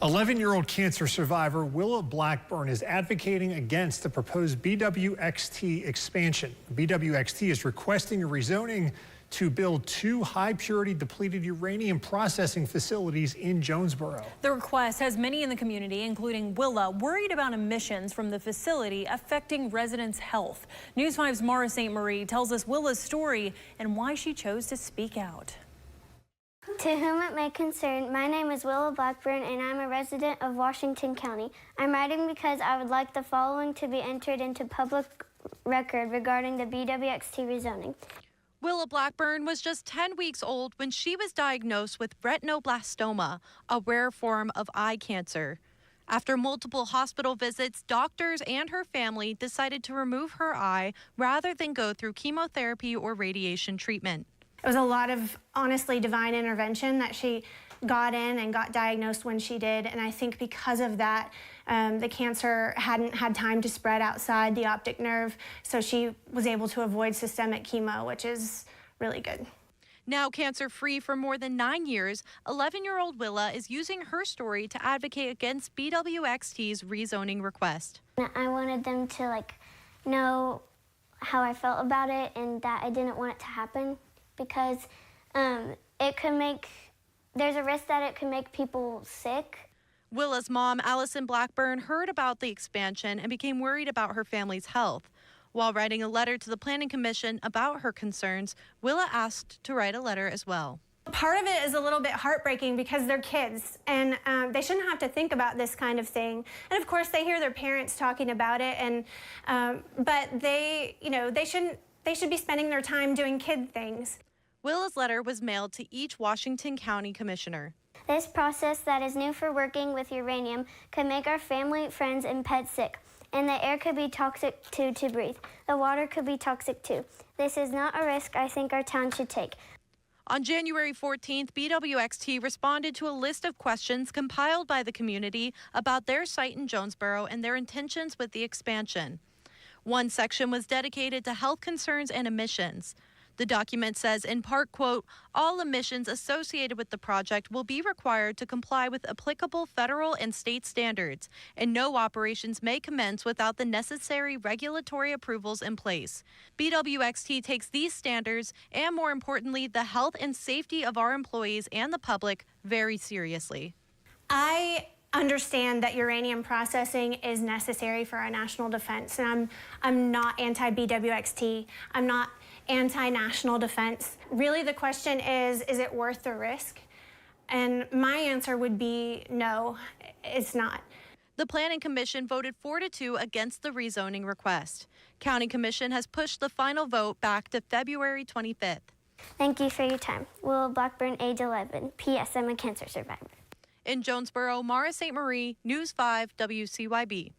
11-year-old cancer survivor Willa Blackburn is advocating against the proposed BWXT expansion. BWXT is requesting a rezoning to build 2 high-purity depleted uranium processing facilities in Jonesboro. The request has many in the community, including Willa, worried about emissions from the facility affecting residents' health. News 5's Mara St. Marie tells us Willa's story and why she chose to speak out. To whom it may concern, my name is Willa Blackburn and I'm a resident of Washington County. I'm writing because I would like the following to be entered into public record regarding the BWXT rezoning. Willa Blackburn was just 10 weeks old when she was diagnosed with retinoblastoma, a rare form of eye cancer. After multiple hospital visits, doctors and her family decided to remove her eye rather than go through chemotherapy or radiation treatment. It was a lot of, honestly, divine intervention that she got in and got diagnosed when she did. And I think because of that, the cancer hadn't had time to spread outside the optic nerve. So she was able to avoid systemic chemo, which is really good. Now cancer-free for more than 9 years, 11-year-old Willa is using her story to advocate against BWXT's rezoning request. I wanted them to know how I felt about it and that I didn't want it to happen, because there's a risk that it can make people sick. Willa's mom, Allison Blackburn, heard about the expansion and became worried about her family's health. While writing a letter to the Planning Commission about her concerns, Willa asked to write a letter as well. Part of it is a little bit heartbreaking because they're kids and they shouldn't have to think about this kind of thing. And of course they hear their parents talking about it, and but they should be spending their time doing kid things. Willa's letter was mailed to each Washington County commissioner. This process that is new for working with uranium could make our family, friends, and pets sick. And the air could be toxic too to breathe. The water could be toxic too. This is not a risk I think our town should take. On January 14th, BWXT responded to a list of questions compiled by the community about their site in Jonesboro and their intentions with the expansion. One section was dedicated to health concerns and emissions. The document says, in part, quote, all emissions associated with the project will be required to comply with applicable federal and state standards, and no operations may commence without the necessary regulatory approvals in place. BWXT takes these standards and, more importantly, the health and safety of our employees and the public very seriously. I understand that uranium processing is necessary for our national defense, and I'm not anti-BWXT. I'm not anti-national defense. Really, the question is it worth the risk? And my answer would be no, it's not. The Planning Commission voted 4-2 against the rezoning request. County Commission has pushed the final vote back to February 25th. Thank you for your time. Willa Blackburn, age 11. P.S. I'm a cancer survivor. In Jonesboro, Mara St. Marie, News 5 WCYB.